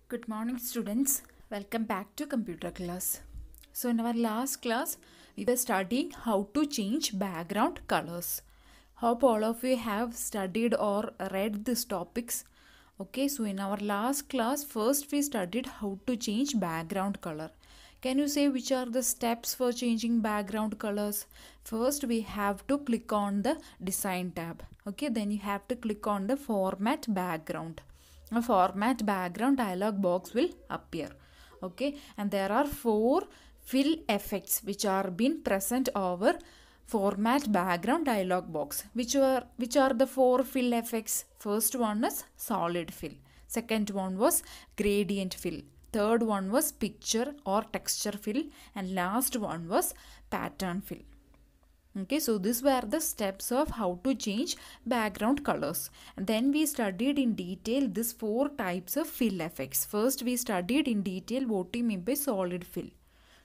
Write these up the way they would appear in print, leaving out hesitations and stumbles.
Good morning, students. Welcome back to computer class. So in our last class, we were studying how to change background colors. Hope all of you have studied or read these topics. Okay, so in our last class, first we studied how to change background color. Can you say which are the steps for changing background colors? First, we have to click on the design tab. Okay, then you have to click on the format background. A format background dialog box will appear. Okay, and there are four fill effects which are being present over format background dialog box. Which are the four fill effects? First one is solid fill, second one was gradient fill, third one was picture or texture fill, and last one was pattern fill. Okay, so these were the steps of how to change background colors. And then we studied in detail these four types of fill effects. First, we studied in detail what we mean by solid fill.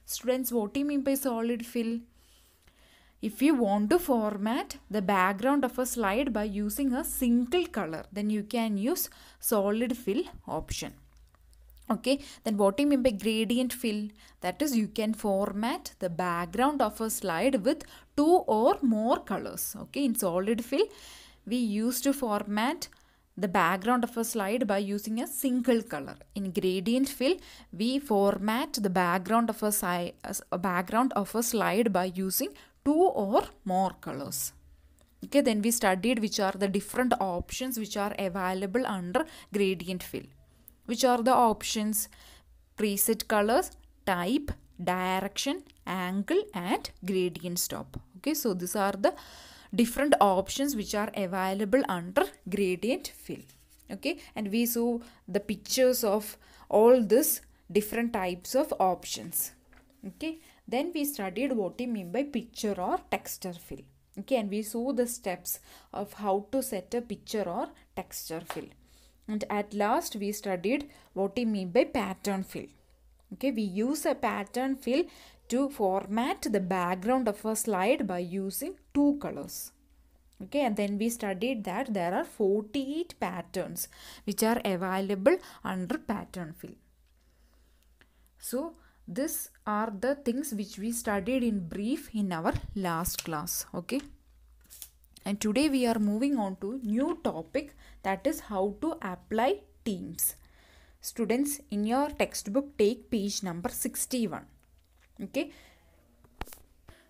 Students, what do you mean by solid fill? If you want to format the background of a slide by using a single color, then you can use solid fill option. Okay, then what do you mean by gradient fill? That is, you can format the background of a slide with two or more colors. Okay, in solid fill, we used to format the background of a slide by using a single color. In gradient fill, we format the background of a slide by using two or more colors. Okay, then we studied which are the different options which are available under gradient fill. Which are the options? Preset colors, type, direction, angle, and gradient stop. Okay, so these are the different options which are available under gradient fill. Okay, and we saw the pictures of all these different types of options. Okay, then we studied what we mean by picture or texture fill. Okay, and we saw the steps of how to set a picture or texture fill. And at last we studied what we mean by pattern fill. Okay, we use a pattern fill to format the background of a slide by using two colors. Okay, and then we studied that there are 48 patterns which are available under pattern fill. So these are the things which we studied in brief in our last class. Okay. And today we are moving on to new topic, that is how to apply themes. Students, in your textbook take page number 61. Okay.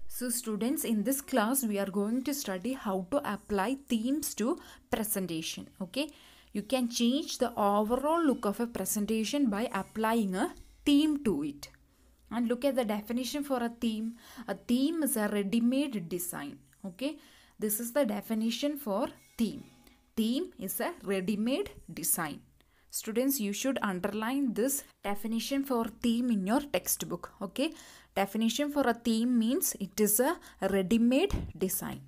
So students, in this class we are going to study how to apply themes to presentation. Okay. You can change the overall look of a presentation by applying a theme to it. And look at the definition for a theme. A theme is a ready-made design. Okay. This is the definition for theme. Theme is a ready-made design. Students, you should underline this definition for theme in your textbook. Okay. Definition for a theme means it is a ready-made design.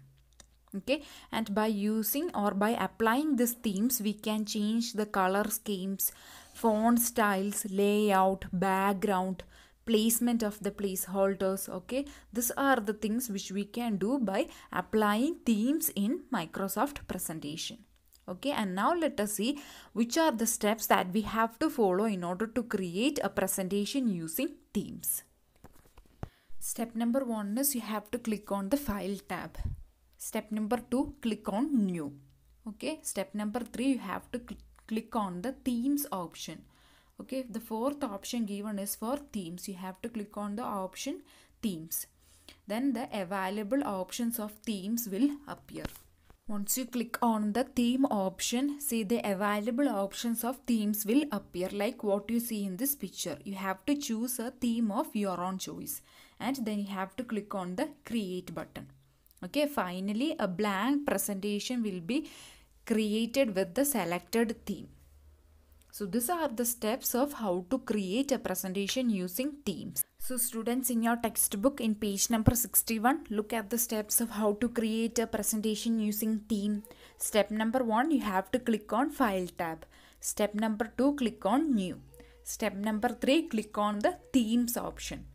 Okay. And by using or by applying these themes, we can change the color schemes, font styles, layout, background, placement of the placeholders. Okay, these are the things which we can do by applying themes in Microsoft presentation. Okay, and now let us see which are the steps that we have to follow in order to create a presentation using themes. Step number 1 is you have to click on the file tab. Step number 2, click on new. Okay, step number 3, you have to click on the themes option. Okay, the fourth option given is for themes. You have to click on the option themes. Then the available options of themes will appear. Once you click on the theme option, see the available options of themes will appear like what you see in this picture. You have to choose a theme of your own choice and then you have to click on the create button. Okay, finally a blank presentation will be created with the selected theme. So these are the steps of how to create a presentation using themes. So students, in your textbook in page number 61, look at the steps of how to create a presentation using theme. Step number 1, you have to click on file tab. Step number 2, click on new. Step number 3, click on the themes option.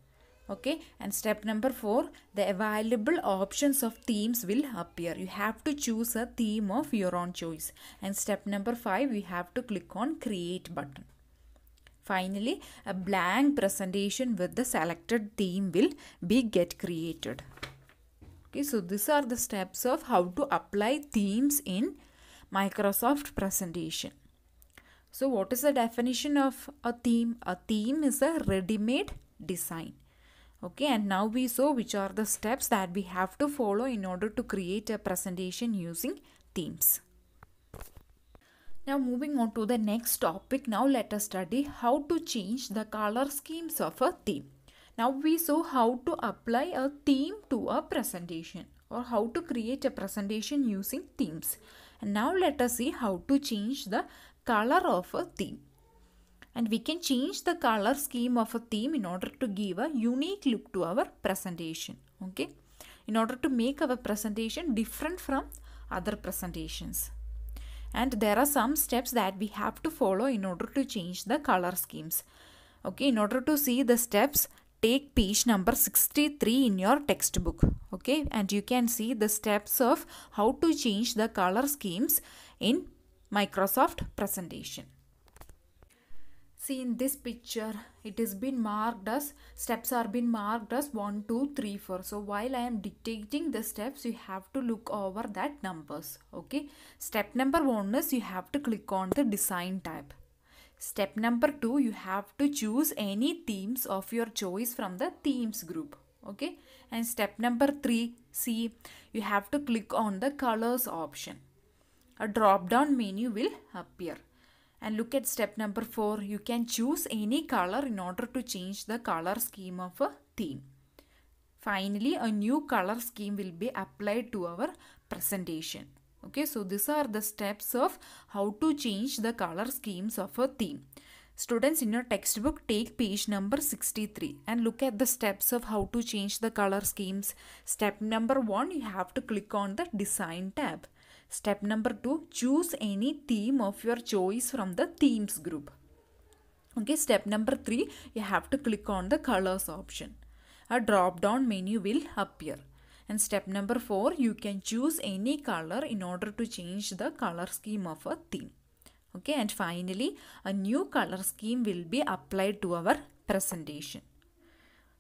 Okay, and step number 4, the available options of themes will appear. You have to choose a theme of your own choice. And step number 5, we have to click on create button. Finally, a blank presentation with the selected theme will be get created. Okay, so these are the steps of how to apply themes in Microsoft presentation. So what is the definition of a theme? A theme is a ready-made design. Okay, and now we saw which are the steps that we have to follow in order to create a presentation using themes. Now moving on to the next topic, now let us study how to change the color schemes of a theme. Now we saw how to apply a theme to a presentation or how to create a presentation using themes. And now let us see how to change the color of a theme. And we can change the color scheme of a theme in order to give a unique look to our presentation. Okay, in order to make our presentation different from other presentations. And there are some steps that we have to follow in order to change the color schemes. Okay, in order to see the steps, take page number 63 in your textbook. Okay, and you can see the steps of how to change the color schemes in Microsoft presentation. See, in this picture, it has been marked as, steps are been marked as 1, 2, 3, 4. So while I am dictating the steps, you have to look over that numbers. Okay. Step number 1 is you have to click on the design tab. Step number 2, you have to choose any themes of your choice from the themes group. Okay. And step number 3, see, you have to click on the colors option. A drop down menu will appear. And look at step number 4. You can choose any color in order to change the color scheme of a theme. Finally, a new color scheme will be applied to our presentation. Okay, so these are the steps of how to change the color schemes of a theme. Students, in your textbook, take page number 63 and look at the steps of how to change the color schemes. Step number 1, you have to click on the design tab. Step number 2, choose any theme of your choice from the themes group. Okay, step number 3, you have to click on the colors option. A drop down menu will appear. And step number 4, you can choose any color in order to change the color scheme of a theme. Okay, and finally, a new color scheme will be applied to our presentation.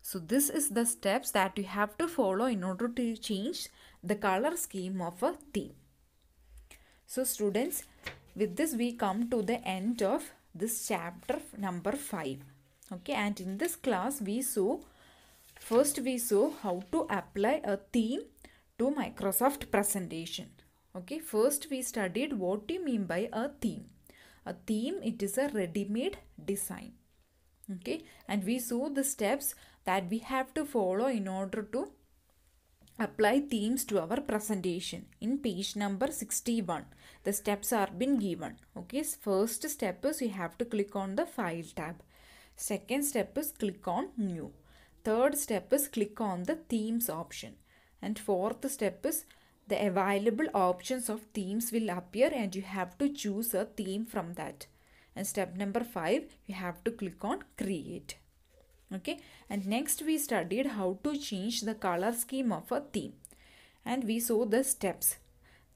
So this is the steps that you have to follow in order to change the color scheme of a theme. So students, with this we come to the end of this chapter number 5. Okay, and in this class we saw how to apply a theme to Microsoft presentation. Okay, first we studied what do you mean by a theme. A theme, it is a ready-made design. Okay, and we saw the steps that we have to follow in order to apply themes to our presentation. In page number 61, the steps are been given. Okay, first step is you have to click on the file tab. Second step is click on new. Third step is click on the themes option. And fourth step is the available options of themes will appear and you have to choose a theme from that. And step number 5, you have to click on create. Okay, and next we studied how to change the color scheme of a theme. And we saw the steps.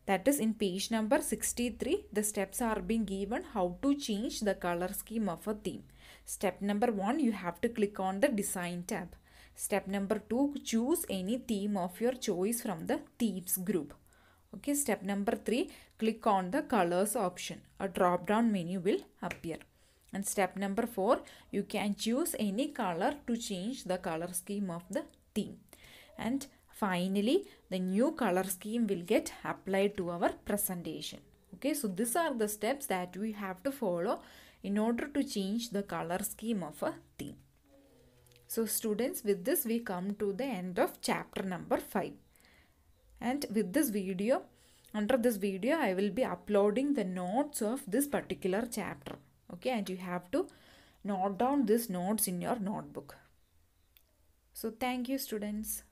That is in page number 63, the steps are being given how to change the color scheme of a theme. Step number 1, you have to click on the design tab. Step number 2, choose any theme of your choice from the themes group. Okay, step number 3, click on the colors option. A drop down menu will appear. And step number 4, you can choose any color to change the color scheme of the theme. And finally, the new color scheme will get applied to our presentation. Okay, so these are the steps that we have to follow in order to change the color scheme of a theme. So students, with this we come to the end of chapter number 5. And with this video, under this video, I will be uploading the notes of this particular chapter. Okay, and you have to note down these notes in your notebook. So thank you students.